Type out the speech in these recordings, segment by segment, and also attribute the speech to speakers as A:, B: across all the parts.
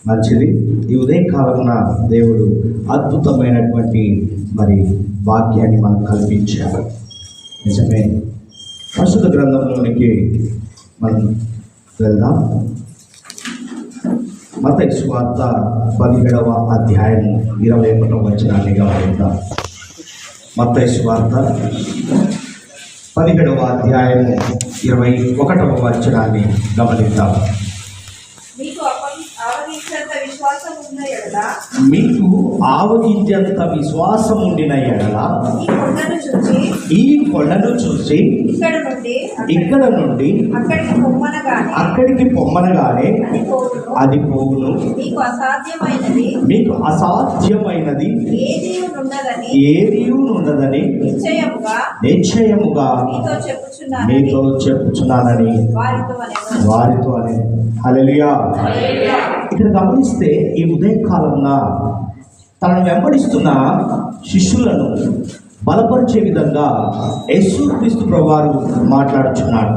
A: మంచిది. ఈ ఉదయకాలమున దేవుడు అద్భుతమైనటువంటి వాక్యాన్ని మనం కల్పించారు. నిజమే. పరిశుద్ధ గ్రంథంలోనికి మనం వెళ్దాం. మత్తయి సువార్త 17వ అధ్యాయము 21వ వచనాన్ని గమనిద్దాం. మత్తయి సువార్త 17వ అధ్యాయము 21వ వచనాన్ని గమనిద్దాం.
B: మీకు
A: ఆవగింజంత విశ్వాసం ఉండిన ఎడల ఈ కొండను చూసి ఇక్కడ నుండి అక్కడికి పొమ్మనగానే అది పోవును. మీకు అసాధ్యమైనది ఏదీ ఉండదని నిశ్చయముగా మీతో చెప్పుచున్నానని వారితో అని. హల్లెలూయా. ఇక్కడ గమనిస్తే ఈ ఉదయకాలంలో తనను వెంబడిస్తున్న శిష్యులను బలపరిచే విధంగా యేసుక్రీస్తు ప్రభువారు మాట్లాడుచున్నాడు.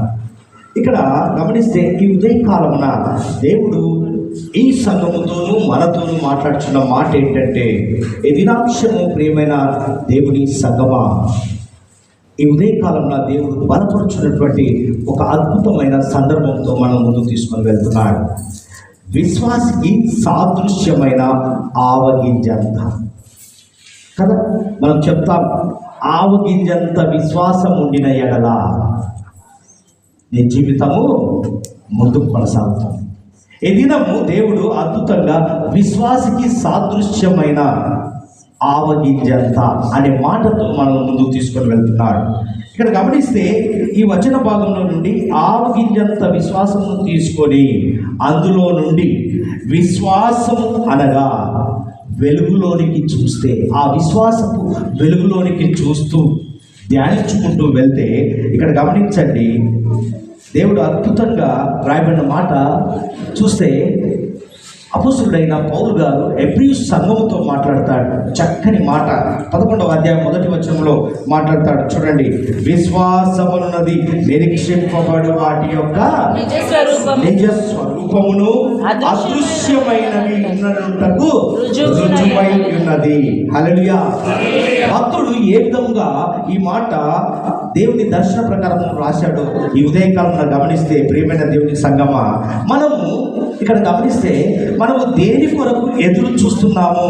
A: ఇక్కడ గమనిస్తే ఈ ఉదయకాలమున దేవుడు ఈ సంఘముతోనూ మనతోనూ మాట్లాడుచున్న మాట ఏంటంటే, ఈ దినాంశము ప్రియమైన దేవుని సంగమా, ఈ ఉదయకాలంలో దేవుడు బలపరుచున్నటువంటి ఒక అద్భుతమైన సందర్భంతో మనం ముందుకు తీసుకొని వెళ్తున్నాడు. విశ్వాసికి సాదృశ్యమైన ఆవగింజంత కదా మనం చెప్తాం. ఆవగింజంత విశ్వాసం ఉండిన ఎడల నీ జీవితము ముందుకు కొనసాగుతాం. ఈ దినము దేవుడు అద్భుతంగా విశ్వాసికి సాదృశ్యమైన ఆవగింజంత అనే మాటతో మనం ముందుకు తీసుకొని వెళ్తున్నాడు. ఇక్కడ గమనిస్తే ఈ వచన భాగంలో నుండి ఆవగింజంత విశ్వాసము తీసుకొని అందులో నుండి విశ్వాసము అనగా వెలుగులోనికి చూస్తే, ఆ విశ్వాసపు వెలుగులోనికి చూస్తూ ధ్యానించుకుంటూ వెళ్తే ఇక్కడ గమనించండి, దేవుడు అద్భుతంగా రాయబడిన మాట చూస్తే అపోస్తలుడైన పౌలు గారు ఎబ్రీ సంఘముతో మాట్లాడతాడు. చక్కని మాట 11వ అధ్యాయం 1వ వచనంలో మాట్లాడతాడు. చూడండి, విశ్వాసమున్నది నిరీక్షింపబడు వాటి యొక్క నిజ స్వరూపమును అదృశ్యమైనవి ఉన్నటకు రుజువై ఉన్నది. హల్లెలూయా. భక్తుడు ఏ విధంగా ఈ మాట దేవుని దర్శన ప్రకారం రాశాడు. ఈ ఉదయకాలంలో గమనిస్తే ప్రియమైన దేవుని సంగమా, మనము ఇక్కడ గమనిస్తే మనము దేని కొరకు ఎదురు చూస్తున్నామో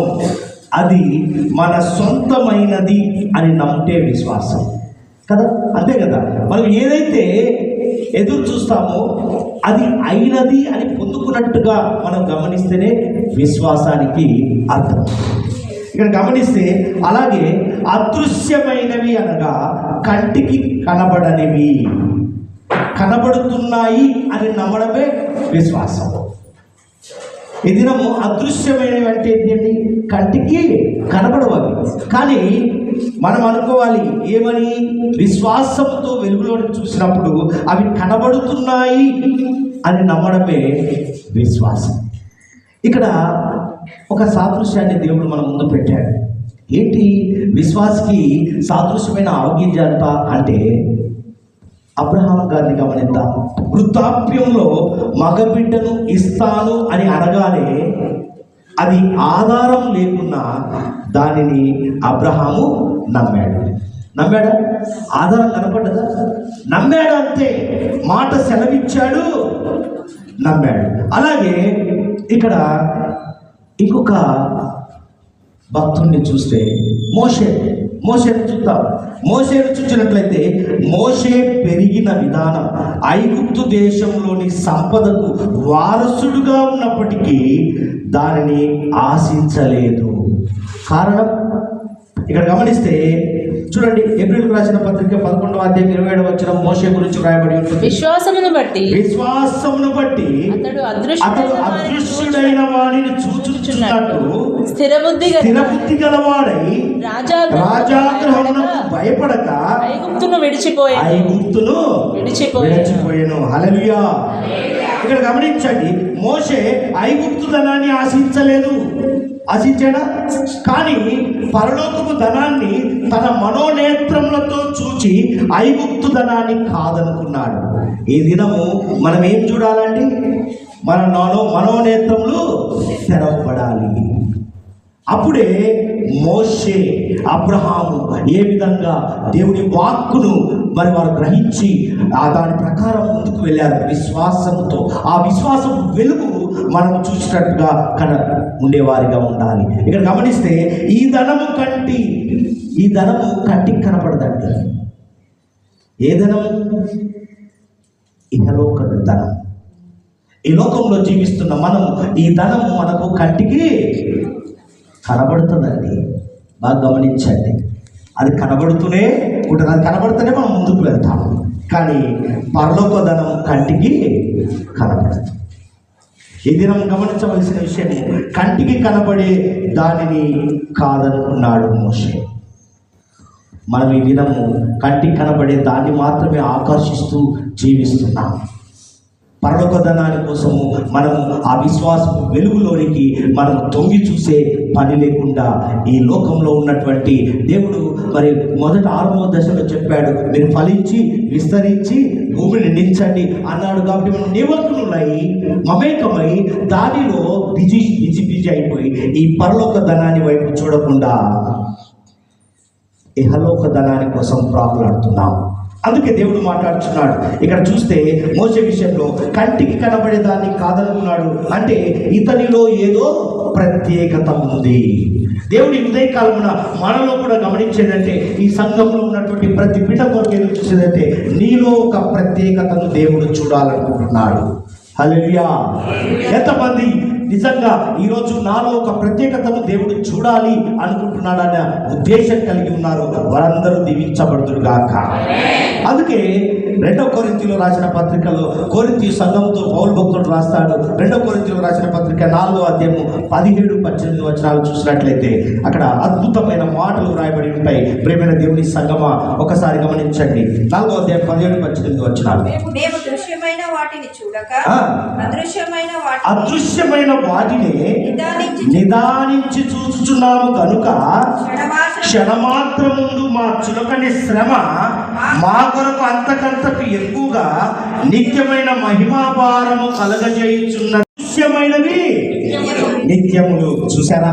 A: అది మన సొంతమైనది అని నమ్మితే విశ్వాసం కదా. అంతే కదా. మనం ఏదైతే ఎదురు చూస్తామో అది అయినది అని పొందుకున్నట్టుగా మనం గమనిస్తేనే విశ్వాసానికి అర్థం. ఇక్కడ గమనిస్తే అలాగే అదృశ్యమైనవి అనగా కంటికి కనబడనివి, కనబడుతున్నాయి అని నమ్మడమే విశ్వాసం. ఈ దినము అదృశ్యమైనవి అంటే ఏంటండి? కంటికి కనబడవాలి. కానీ మనం అనుకోవాలి ఏమని? విశ్వాసంతో వెలుగులో చూసినప్పుడు అవి కనబడుతున్నాయి అని నమ్మడమే విశ్వాసం. ఇక్కడ ఒక సాదృశ్యాన్ని దేవుడు మన ముందు పెట్టాడు. ఏంటి విశ్వాసికి సాదృశ్యమైన ఆవగింజంత అంటే? అబ్రహాం గారిని గమనిద్దాం. వృద్ధాప్యంలో మగబిడ్డను ఇస్తాను అని అనగానే అది ఆధారం లేకున్నా దానిని అబ్రహాము నమ్మాడా? ఆధారం కనపడ్డదా? నమ్మాడు అంతే. మాట సెలవిచ్చాడు, నమ్మాడు. అలాగే ఇక్కడ ఇంకొక భక్తుడిని చూస్తే మోషేను చూద్దాం. మోషేను చూసినట్లయితే మోషే పెరిగిన విధానం ఐగుప్తు దేశంలోని సంపదకు వారసుడుగా ఉన్నప్పటికీ దానిని ఆశించలేదు. కారణం ఇక్కడ గమనిస్తే చూడండి, ఏప్రిల్కు రాసిన పత్రిక 11వ అధ్యాయం 27వ వచనం మోషే గురించి వ్రాయబడి ఉంటుంది.
C: విశ్వాసమును బట్టి
A: అతడు అదృశ్యుడైన వాడిని చూచుచున్నట్టు
C: స్థిరబుద్ధి గలవాడై
A: రాజాగ్రహమునకు భయపడక
C: ఐగుప్తును
A: విడిచిపోయెను. హల్లెలూయా. ఇక్కడ గమనించండి, మోషే ఐగుప్తు ధనాన్ని ఆశించాడా? కానీ పరలోకపు ధనాన్ని తన మనోనేత్రములతో చూచి ఐగుప్తు ధనాన్ని కాదనుకున్నాడు. ఈ దినము మనం ఏం చూడాలండి? మన మనోనేత్రములు తెరవబడాలి. అప్పుడే మోషే, అబ్రహాము ఏ విధంగా దేవుని వాక్కును మరి వారు గ్రహించి దాని ప్రకారం ముందుకు వెళ్ళారు విశ్వాసంతో. ఆ విశ్వాసం వెలుగు మనం చూసినట్టుగా ఉండేవారిగా ఉండాలి. ఇక్కడ గమనిస్తే ఈ ధనము కంటికి కనపడదండి. ఏ ధనము? ఇహలోక ధనం. ఈ లోకంలో జీవిస్తున్న మనం ఈ ధనం మనకు కంటికి కనబడుతుందండి. బాగా గమనించండి, అది కనబడుతూనే ఉంటుంది. అది కనబడితేనే మనం ముందుకు వెళ్తాము. కానీ పరలోక ధనం కంటికి కనబడదు. ఈ దినం గమనించవలసిన విషయం, కంటికి కనబడే దానిని కాదనుకున్నాడు మోషే. మనం ఈ దినము కంటికి కనబడే దాన్ని మాత్రమే ఆకర్షిస్తూ జీవిస్తున్నాం. పరలోక ధనాని కోసము మనము ఆ విశ్వాసపు వెలుగులోనికి మనం తొంగి చూసే పని లేకుండా ఈ లోకంలో ఉన్నటువంటి దేవుడు మరి మొదట 6వ దశలో చెప్పాడు, మీరు ఫలించి విస్తరించి భూమిని నిండించండి అన్నాడు. కాబట్టి మనం నివర్తనులై మమేకమై దానిలో బిజీ అయిపోయి ఈ పరలోక ధనాన్ని వైపు చూడకుండా ఇహలోక ధనాని కోసం ప్రాకులాడుతున్నాం. అందుకే దేవుడు మాట్లాడుతున్నాడు. ఇక్కడ చూస్తే మోషే విషయంలో కంటికి కనబడే దాన్ని కాదనుకున్నాడు. అంటే ఇతనిలో ఏదో ప్రత్యేకత ఉంది. దేవుడి ఉదయకాలమున మనలో కూడా గమనించేదంటే, ఈ సంఘంలో ఉన్నటువంటి ప్రతి బిడ్డ కొరకు ఏదో చూసేదంటే, నీలో ఒక ప్రత్యేకతను దేవుడు చూడాలనుకుంటున్నాడు. హల్లెలూయా. ఎంతమంది నిజంగా ఈరోజు నాలో ఒక ప్రత్యేకతను దేవుడు చూడాలి అనుకుంటున్నాడన్న ఉద్దేశం కలిగి ఉన్నారు? వారందరూ దీవించబడుదురు గాక. అందుకే 2 కొరింథీయులు రాసిన పత్రికలో కొరింథీ సంఘంతో పౌలు భక్తుడు రాస్తాడు. 2 కొరింథీయులు రాసిన పత్రిక 4వ అధ్యాయము 17-18 వచనాలు చూసినట్లయితే అక్కడ అద్భుతమైన మాటలు రాయబడి ఉంటాయి. ప్రియమైన దేవుని సంగమా, ఒకసారి గమనించండి. 4వ అధ్యాయం 17-18 వచనాలు.
B: దృశ్యమైన వాటిని చూడక
A: అదృశ్యమైన వాటిని నిదానించి చూచుచున్నాము కనుక క్షణమాత్రం ముందు మా చులకని శ్రమ మా కొరకు అంతకంతకు ఎక్కువగా నిత్యమైన మహిమాభారము కలగజేయుచున్న దృశ్యమైనవి నిత్యములు. చూసారా,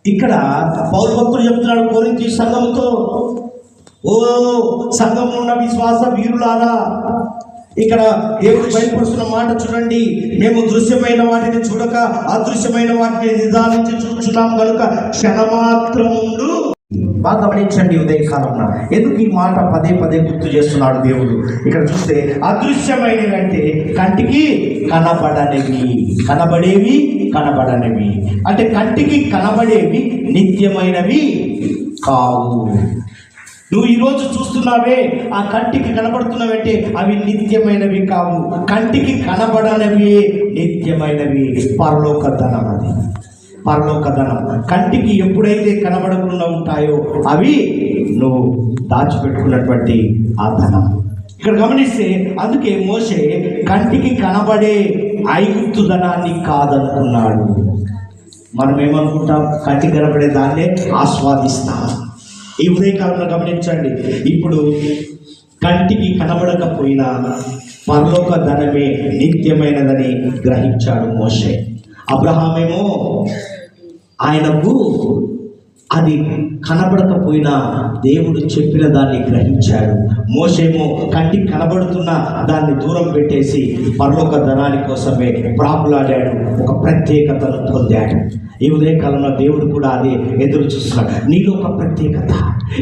A: ఇక్కడ పౌలు భక్తుడు చెప్తున్నాడు కొరింథీ సంఘంతో, ఓ సంఘంలో ఉన్న విశ్వాస వీరులారా, ఇక్కడ దేవుడు బయలుపరుస్తున్న మాట చూడండి. మేము దృశ్యమైన వాటిని చూడక అదృశ్యమైన వాటిని నిదానించి చూస్తున్నాం కనుక క్షణమాత్రముండు. బాగా గమనించండి ఉదయకాలంలో ఎందుకు ఈ మాట పదే గుర్తు చేస్తున్నాడు దేవుడు. ఇక్కడ చూస్తే అదృశ్యమైనవి అంటే కంటికి కనబడేవి అంటే కంటికి కనబడేవి నిత్యమైనవి కావు. నువ్వు ఈరోజు చూస్తున్నావే, ఆ కంటికి కనబడుతున్నావంటే అవి నిత్యమైనవి కావు. కంటికి కనబడనవి నిత్యమైనవి. పరలోక ధనం. అది పరలోక ధనం. కంటికి ఎప్పుడైతే కనబడకుండా ఉంటాయో అవి నువ్వు దాచిపెట్టుకున్నటువంటి ఆ ధనం. ఇక్కడ గమనిస్తే అందుకే మోషే కంటికి కనబడే ఐగుప్తు ధనాన్ని కాదనుకున్నాడు. మనం ఏమనుకుంటాం? కంటికి కనబడే దాన్నే ఆస్వాదిస్తాం. ఈ ఉదయకాలంలో గమనించండి, ఇప్పుడు కంటికి కనబడకపోయినా పరలోక ధనమే నిత్యమైనదని గ్రహించాడు మోషే. అబ్రహామేమో ఆయనకు అది కనబడకపోయినా దేవుడు చెప్పిన దాన్ని గ్రహించాడు. మోషేమో కంటికి కనబడుతున్న దాన్ని దూరం పెట్టేసి పరలోక ధనాని కోసమే ప్రాకులాడాడు, ఒక ప్రత్యేకతను పొందాడు. ఈ ఉదయకాలంలో దేవుడు కూడా అదే ఎదురు చూస్తున్నాడు. నీలో ఒక ప్రత్యేకత,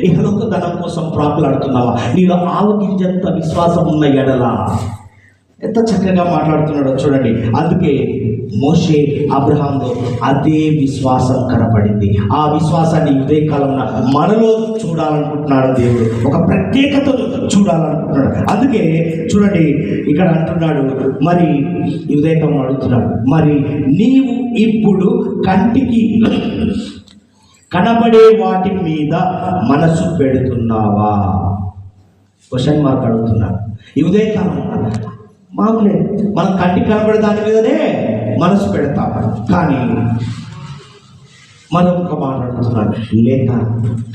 A: ఇహలోక ధనం కోసం ప్రాకులాడుతున్నావా? నీలో ఆవగింజంత విశ్వాసం ఉన్న ఎడల ఎంత చక్కగా మాట్లాడుతున్నాడో చూడండి. అందుకే మోషే అబ్రహాంలో అదే విశ్వాసం కనపడింది. ఆ విశ్వాసాన్ని ఉదయకాలంలో మనలో చూడాలనుకుంటున్నాడు దేవుడు, ఒక ప్రత్యేకతను చూడాలనుకుంటున్నాడు. అందుకే చూడండి ఇక్కడ అంటున్నాడు, మరి ఈ ఉదయకాలం అడుగుతున్నాడు, మరి నీవు ఇప్పుడు కంటికి కనబడే వాటి మీద మనసు పెడుతున్నావా? క్వశ్చన్ మార్క్ అడుగుతున్నాడు. ఈ ఉదయకాలం మామూలే, మనం కంటికి కనబడే దాని మీదనే మనసు పెడతాం. కానీ మనం ఒక మాట్లాడుతున్నాడు, లేక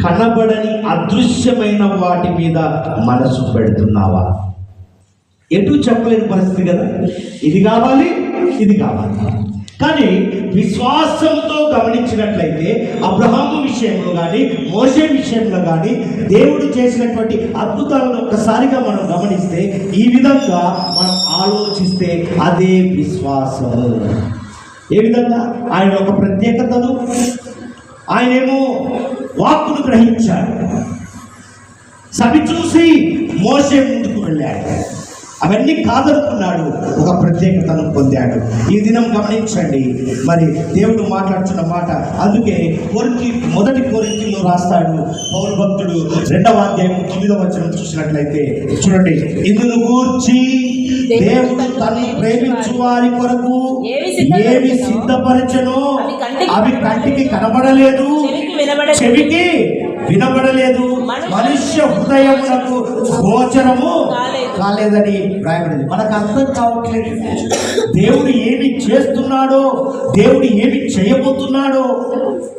A: కనబడని అదృశ్యమైన వాటి మీద మనసు పెడుతున్నావా? ఎటు చెప్పలేని పరిస్థితి కదా. ఇది కావాలి ఇది కావాలి. కానీ విశ్వాసంతో గమనించినట్లయితే అబ్రహాము విషయంలో కానీ మోషే విషయంలో కానీ దేవుడు చేసినటువంటి అద్భుతాలను ఒక్కసారిగా మనం గమనిస్తే, ఈ విధంగా మనం ఆలోచిస్తే అదే విశ్వాసము. ఏ విధంగా? ఆయన ఒక ప్రత్యేకతను, ఆయనేమో వాక్కును గ్రహించాడు, సవి చూసి మోషే ముందుకు వెళ్ళాడు, అవన్నీ కాదనుకున్నాడు, ఒక ప్రత్యేకతను పొందాడు. ఈ దినం గమనించండి, మరి దేవుడు మాట్లాడుతున్న మాట. అందుకే మొదటి కొరింథీయులో రాస్తాడు పౌలు భక్తుడు 2వ అధ్యాయం 9వ వచనం చూసినట్లయితే చూడండి, ఇందును గూర్చి దేవుడు తను ప్రేమించు వారి కొరకు ఏవి సిద్ధపరచనో అవి కంటికి కనబడలేదు, చెవికి వినబడలేదు, మనుష్య హృదయమునకు గోచరము కాలేదని రాయబడింది. మనకు అర్థం కావట్లేదు దేవుడు ఏమి చేస్తున్నాడో, దేవుడు ఏమి చేయబోతున్నాడో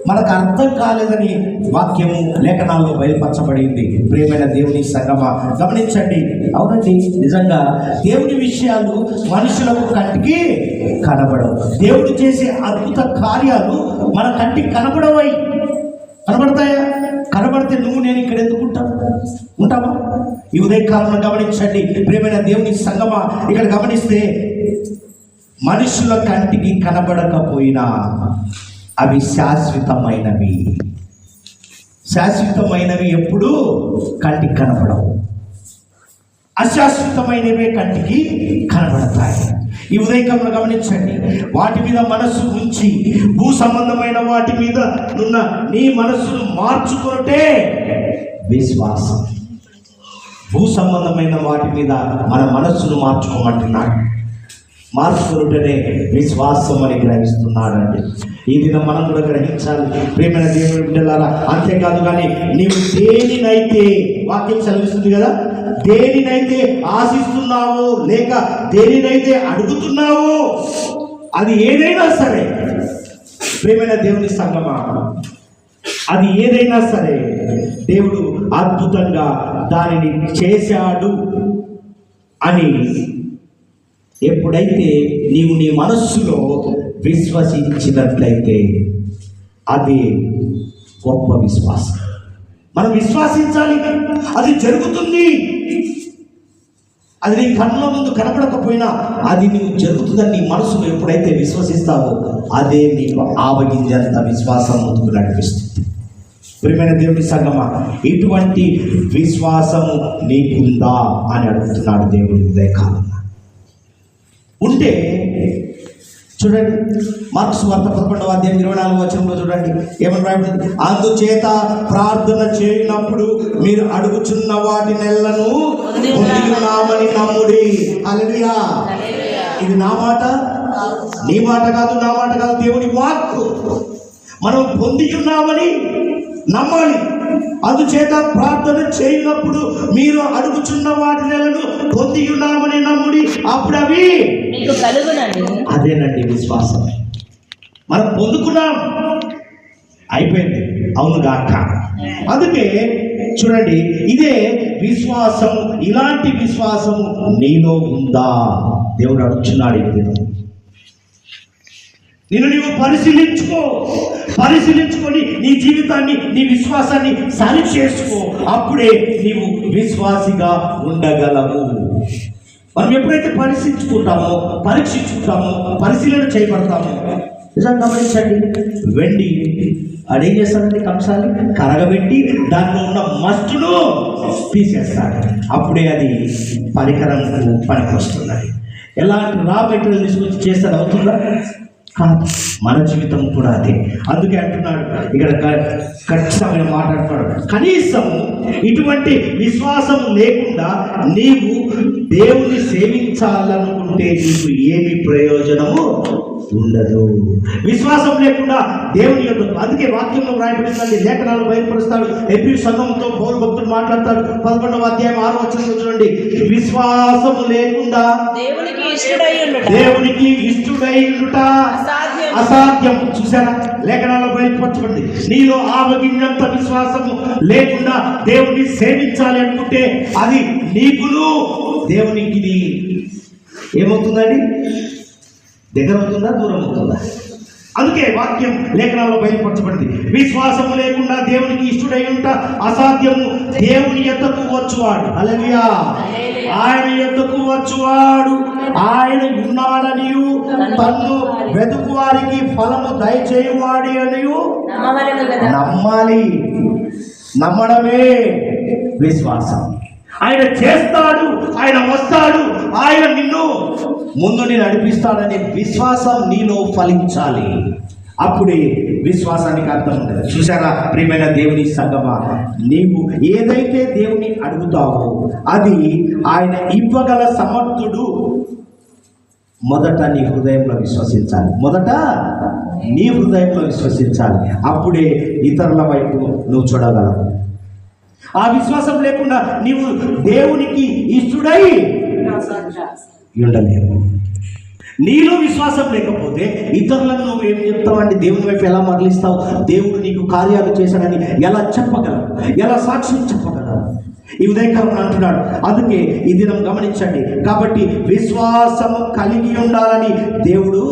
A: మనకు అర్థం కాలేదని వాక్యము లేఖనాల్లో బయలుపరచబడింది. ప్రియమైన దేవుని సంగమా, గమనించండి. అవునండి, నిజంగా దేవుని విషయాలు మనుషులకు కంటికి కనబడవు. దేవుడు చేసే అద్భుత కార్యాలు మన కంటికి కనబడవై. కనబడతాయా? కనబడితే నువ్వు నేను ఇక్కడ ఎందుకు ఉంటామా? ఈ ఉదయకాలంలో గమనించండి ప్రియమైన దేవుని సంగమా. ఇక్కడ గమనిస్తే మనుషుల కంటికి కనబడకపోయినా అవి శాశ్వతమైనవి. శాశ్వతమైనవి ఎప్పుడూ కంటికి కనబడవు, అశాశ్వతమైనవే కంటికి కనబడతాయి. ఈ ఉదయకాలంలో గమనించండి, వాటి మీద మనస్సు ఉంచి భూ సంబంధమైన వాటి మీద ఉన్న నీ మనస్సును మార్చుకుంటే విశ్వాసం. భూ సంబంధమైన వాటి మీద మన మనస్సును మార్చుకోమంటున్నాడు. మార్చుకుంటేనే విశ్వాసం అని గ్రహిస్తున్నాడండి. ఈ దినం మనం కూడా గ్రహించాలి ప్రియమైన దేవుని బిడ్డలారా. అంతేకాదు కానీ నీవు దేనినైతే, వాక్యం చదివిస్తుంది కదా, దేనినైతే ఆశిస్తున్నావో లేక దేనినైతే అడుగుతున్నావో అది ఏదైనా సరే, ప్రియమైన దేవుని సంగమా, అది ఏదైనా సరే దేవుడు అద్భుతంగా దానిని చేశాడు అని ఎప్పుడైతే నీవు నీ మనస్సులో విశ్వసించినట్లయితే అది గొప్ప విశ్వాసం. మనం విశ్వాసించాలి, అది జరుగుతుంది. అది నీ కళ్ళ ముందు కనపడకపోయినా అది నీవు జరుగుతుందని నీ మనసులో ఎప్పుడైతే విశ్వసిస్తావో అదే నీకు ఆవగింజంత విశ్వాసం ముందుకు నడిపిస్తుంది. ప్రియమైన దేవుని సంగమా, ఇటువంటి విశ్వాసము నీకుందా అని అడుగుతున్నాడు దేవుడి ఉదయకాలం. ఉంటే చూడండి, మార్కు సువార్త 11వ అధ్యాయం 24వ వచనంలో చూడండి ఏమని రాయబడింది. అందుచేత ప్రార్థన చేయనప్పుడు మీరు అడుగుచున్న వాటి నెలను పొందియున్నామని నమ్ముడి. హల్లెలూయా. ఇది నా మాట, నీ మాట కాదు, నా మాట కాదు, దేవుని వాక్కు. మనం పొందియున్నామని నమ్మాలి. అందుచేత ప్రార్థన చేయనప్పుడు మీరు అడుగుచున్న వాటి నెలను పొంది ఉన్నామని నమ్ముడి, అప్పుడు అవి మీకు కలుగునండి. అదేనండి విశ్వాసం. మనం పొందుకున్నాం, అయిపోయింది, అవునుగాక. అందుకే చూడండి, ఇదే విశ్వాసము. ఇలాంటి విశ్వాసము నీలో ఉందా? దేవుడు అడుగుతున్నాడు. ఇది నిన్ను నీవు పరిశీలించుకొని నీ జీవితాన్ని, నీ విశ్వాసాన్ని సరి చేసుకో. అప్పుడే నీవు విశ్వాసిగా ఉండగలవు. మనం ఎప్పుడైతే పరీక్షించుకుంటామో పరిశీలన చేయబడతామో. నిజంగా గమనించండి, వెండి అదేం చేస్తాడంటే కంసాలి కరగబెట్టి దాంట్లో ఉన్న మస్టును తీసేస్తాడు. అప్పుడే అది పరికరంకు పనికొస్తుంది. ఎలాంటి రా మెటీరియల్ తీసుకొచ్చి చేస్తే అవుతుందా? కాదు. మన జీవితం కూడా అదే. అందుకే అంటున్నాడు ఇక్కడ ఖచ్చితమైన మాట్లాడుతున్నాడు. కనీసం ఇటువంటి విశ్వాసం లేకుండా నీవు దేవుని సేవించాలనుకుంటే నీకు ఏమి ప్రయోజనము ఉండదు. విశ్వాసం లేకుండా దేవుని యొక్క, అందుకే వాక్యంలో రాయబడిందండి, లేఖనాలు బయలుపరుస్తాడు. ఎబ్రీ సంఘంతో పౌలు భక్తుడు మాట్లాడతాడు 11వ అధ్యాయం 6వ వచనం చూడండి. విశ్వాసము లేకుండా దేవునికి ఇష్టుడై ఉండుట అసాధ్యం. చూసారా, లేఖనాల్లో బయలుపరచబడింది. నీలో ఆవగింజంత విశ్వాసము లేకుండా దేవుని సేవించాలి అనుకుంటే అది నీకును దేవునికి ఏమవుతుందండి? దగ్గర అవుతుందా, దూరం అవుతుందా? అందుకే వాక్యం లేఖనాల్లో బయలుపరచబడింది, విశ్వాసము లేకుండా దేవునికి ఇష్టడై ఉంట అసాధ్యము. దేవుని యొద్దకు వచ్చువాడు, హల్లెలూయా, ఆయన యొద్దకు వచ్చువాడు ఆయన ఉన్నాడనియు తన్ను వెతుకు వారికి ఫలము దయచేయువాడి అనియు నమ్మాలి. నమ్మడమే విశ్వాసం. ఆయన చేస్తాడు, ఆయన వస్తాడు, ఆయన నిన్ను ముందు నడిపిస్తాడనే విశ్వాసం నీలో ఫలించాలి. అప్పుడే విశ్వాసానికి అర్థం ఉంటుంది. చూసారా ప్రియమైన దేవుని సంగమా, నీవు ఏదైతే దేవుని అడుగుతావో అది ఆయన ఇవ్వగల సమర్థుడు. మొదట నీ హృదయంలో విశ్వసించాలి. మొదట నీ హృదయంలో విశ్వసించాలి. అప్పుడే ఇతరుల వైపు నువ్వు చూడగలవు. ఆ విశ్వాసం లేకుండా నీవు దేవునికి ఇష్టడై ఉండలేవు. నీలో విశ్వాసం లేకపోతే ఇతరులను నువ్వు ఏం చెప్తావు? దేవుని వైపు ఎలా మరలిస్తావు? దేవుడు నీకు కార్యాలు చేశాడని ఎలా చెప్పగలవు? ఎలా సాక్ష్యం చెప్పగలవు? ఈ ఉదయకాలం అంటున్నాడు. అందుకే ఈ దినం గమనించండి. కాబట్టి విశ్వాసము కలిగి ఉండాలని దేవుడు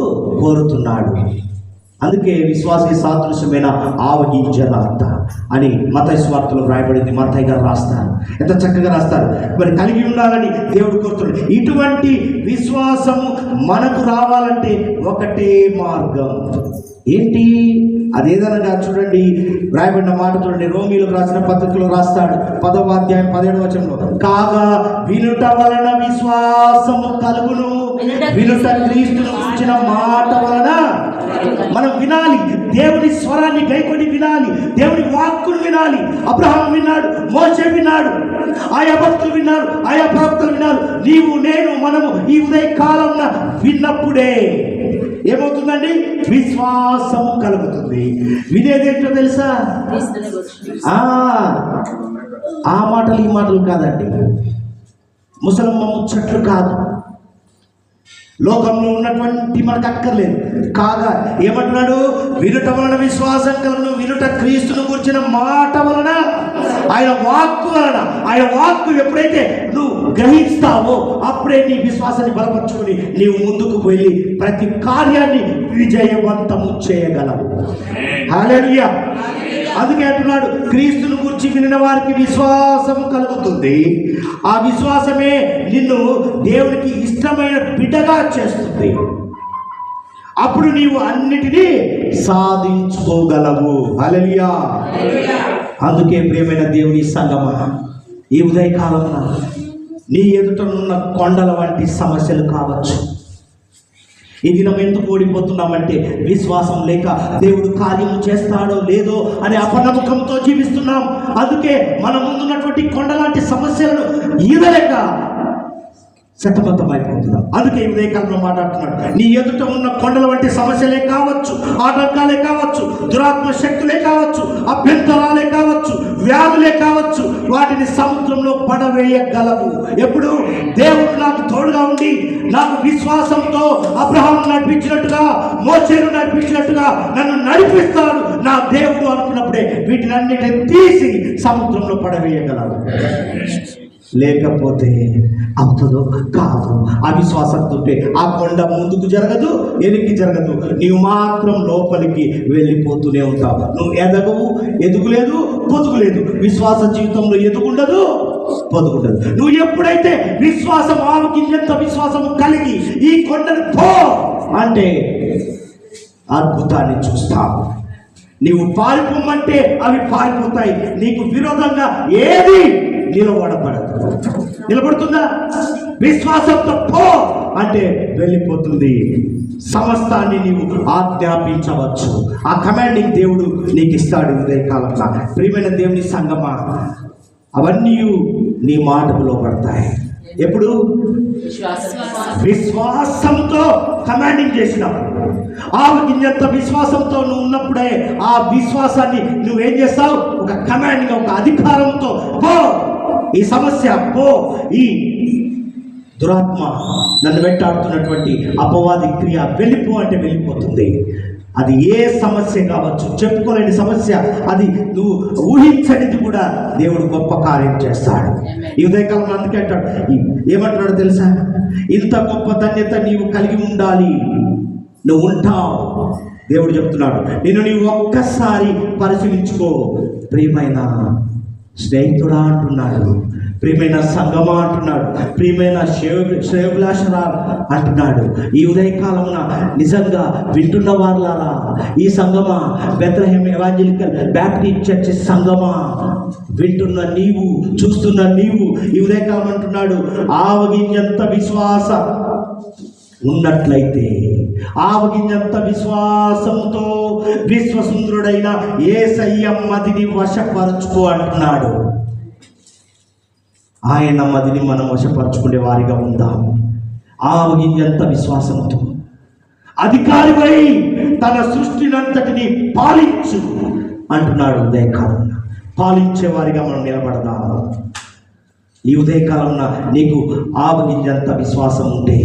A: కోరుతున్నాడు. అందుకే విశ్వాసకి సాదృశ్యమైన ఆవగింజలంత అని మత్తయి సువార్తలో రాయబడింది. మత్తయి గారు రాస్తారు, ఎంత చక్కగా రాస్తారు. మరి కలిగి ఉండాలని దేవుడు కోరుతున్నాడు. ఇటువంటి విశ్వాసము మనకు రావాలంటే ఒకటే మార్గం. ఏంటి అదేదనగా? చూడండి, రాయబడిన మాట చూడండి. రోమీలకు రాసిన పత్రికలో రాస్తాడు, 10వ అధ్యాయం 17వ వచనంలో, కాగా వినుట వలన విశ్వాసము కలుగును, వినుట క్రీస్తును గురించిన మాట వలన. మనం వినాలి, దేవుని స్వరాన్ని గైకొని వినాలి, దేవుని వాక్కును వినాలి. అబ్రహాం విన్నాడు, మోషే విన్నాడు, ఆయా భక్తులు విన్నారు, ఆయా ప్రవక్తలు విన్నారు. నీవు నేను మనము ఈ ఉదయ కాలంలో విన్నప్పుడే ఏమవుతుందండి? విశ్వాసము కలుగుతుంది. వినేదేంటో తెలుసా? ఆ మాటలు ఈ మాటలు కాదండి, ముసలమ్మ ముచ్చట్లు కాదు, లోకంలో ఉన్నటువంటి మనకు అక్కర్లేదు. కాగా ఏమంటున్నాడు? వినుట వలన విశ్వాసం కలుగును, వినుట క్రీస్తును గురించిన మాట వలన, ఆయన వాక్కు వలన. ఆయన వాక్కు ఎప్పుడైతే నువ్వు గ్రహిస్తావో అప్పుడే నీ విశ్వాసాన్ని బలపరుచుకుని నీవు ముందుకు వెళ్ళి ప్రతి కార్యాన్ని విజయవంతము చేయగలవు. హల్లెలూయా. అందుకే అంటున్నాడు, క్రీస్తును గురించి వినిన వారికి విశ్వాసము కలుగుతుంది. ఆ విశ్వాసమే నిన్ను దేవునికి ఇష్టమైన బిడ్డగా చేస్తుంది. అప్పుడు నీవు అన్నిటినీ సాధించుకోగలవు. హల్లెలూయా. అందుకే ప్రియమైన దేవుని సంగమా, ఈ ఉదయకాలంలో నీ ఎదుట ఉన్న కొండల వంటి సమస్యలు కావచ్చు. ఈ దినం ఎందుకు ఓడిపోతున్నామంటే విశ్వాసం లేక దేవుడు కార్యము చేస్తాడో లేదో అనే అపనమ్మకంతో జీవిస్తున్నాం. అందుకే మన ముందున్నటువంటి కొండ లాంటి సమస్యలను ఈదలేక సతమతమైపోతున్నాం. అందుకే ఈ ఉదయకాలంలో మాట్లాడుతున్నాడు, నీ ఎదుట ఉన్న కొండల వంటి సమస్యలే కావచ్చు, ఆటంకాలే కావచ్చు, దురాత్మ శక్తులే కావచ్చు, అభ్యంతరాలే కావచ్చు, వ్యాధులే కావచ్చు, వాటిని సముద్రంలో పడవేయగలవు. ఎప్పుడు? దేవుడు నాకు తోడుగా ఉండి నాకు విశ్వాసంతో అబ్రహాం నడిపించినట్టుగా, మోషేను నడిపించినట్టుగా నన్ను నడిపిస్తాడు నా దేవుడు అనుకున్నప్పుడే వీటినన్నిటిని తీసి సముద్రంలో పడవేయగలవు. లేకపోతే అవుతుందో కాదు. అవిశ్వాసంతో ఆ కొండ ముందుకు జరగదు, వెనక్కి జరగదు. నీవు మాత్రం లోపలికి వెళ్ళిపోతూనే ఉంటావు. నువ్వు ఎదుగులేదు, పొదుగులేదు. విశ్వాస జీవితంలో ఎదుగుండదు, పొదుగుండదు. నువ్వు ఎప్పుడైతే విశ్వాసం ఆలోకించేంత విశ్వాసం కలిగి ఈ కొండను పో అంటే అద్భుతాన్ని చూస్తావు. నీవు పారిపోమంటే అవి పారిపోతాయి. నీకు విరోధంగా ఏది నిలబడుతుందా? విశ్వాసంతో పో అంటే వెళ్ళిపోతుంది. సమస్తాన్ని నీవు ఆజ్ఞాపించవచ్చు. ఆ కమాండింగ్ దేవుడు నీకు ఇస్తాడు ఉదయకాలంలో. ప్రియమైన దేవుని సంగమా, అవన్నీ నీ మాటలో పడతాయి. ఎప్పుడు? విశ్వాసంతో కమాండింగ్ చేసినప్పుడు. ఆలోచించేంత విశ్వాసంతో నువ్వు ఉన్నప్పుడే ఆ విశ్వాసాన్ని నువ్వేం చేస్తావు? ఒక కమాండింగ్, ఒక అధికారంతో పో, ఈ సమస్య పో, ఈ దురాత్మ నన్ను వెంటాడుతున్నటువంటి అపవాది క్రియ వెళ్ళిపో అంటే వెళ్ళిపోతుంది. అది ఏ సమస్య కావచ్చు, చెప్పుకోలేని సమస్య, అది నువ్వు ఊహించనిది కూడా దేవుడు గొప్ప కార్యం చేస్తాడు. ఈ ఉదయకాలంలో అందుకే అంటాడు, ఏమంటున్నాడు తెలుసా? ఇంత గొప్ప ధన్యత నీవు కలిగి ఉండాలి. నువ్వు ఉంటావు. దేవుడు చెప్తున్నాడు, నేను నీవు ఒక్కసారి పరిశీలించుకో. ప్రియమైన స్నేహితుడా అంటున్నాడు, ప్రియమైన సంగమా అంటున్నాడు, ప్రియమైన శ్రేయోభిలాషరా అంటున్నాడు. ఈ ఉదయకాలమున నిజంగా వింటున్న వారులారా, ఈ సంగమా, బెత్లెహేం ఎవాంజలికల్ బ్యాప్టిస్ట్ చర్చ్ సంగమా, వింటున్న నీవు, చూస్తున్న నీవు, ఈ ఉదయకాలం అంటున్నాడు, ఆవగింజంత విశ్వాస ఉన్నట్లయితే, ఆవగింజంత విశ్వాసంతో విశ్వసుందరుడైన యేసయ్య మదిని వశపరచుకో అంటున్నాడు. ఆయన మదిని మనం వశపరచుకునే వారిగా ఉందాం. ఆవగింజంత విశ్వాసంతో అధికారిపై తన సృష్టినంతటిని పాలించు అంటున్నాడు. ఉదయకాలం పాలించే వారిగా మనం నిలబడదాం. ఈ ఉదయకాలంలో నీకు ఆవగింజంత విశ్వాసం ఉంటే,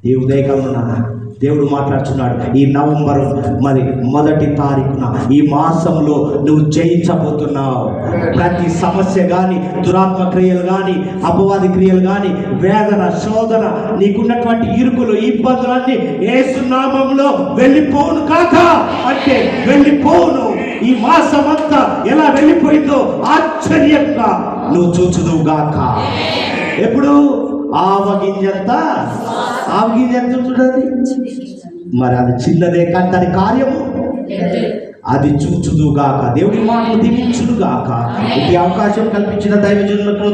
A: ఈ ఉదయకాలంలో దేవుడు మాట్లాడుతున్నాడు, ఈ నవంబర్ 1 తారీఖున ఈ మాసంలో నువ్వు జయించబోతున్నావు. ప్రతి సమస్య కానీ, దురాత్మ క్రియలు కానీ, అపవాది క్రియలు కానీ, వేదన, శోధన, నీకున్నటువంటి ఇరుకులు, ఇబ్బందులన్నీ యేసు నామములో వెళ్ళిపోను కాక అంటే వెళ్ళిపోను. ఈ మాసం అంతా ఎలా వెళ్ళిపోయిందో ఆశ్చర్యంగా నువ్వు చూచుదువు గాక. ఎప్పుడు ఆవగింజంత చూడండి, మరి అది చిన్నదే కానీ దాని కార్యము అది చూచుదుగాక. దేవుడి మాటలు దీవించునుగాక. ఈ అవకాశం కల్పించిన దైవజనులకు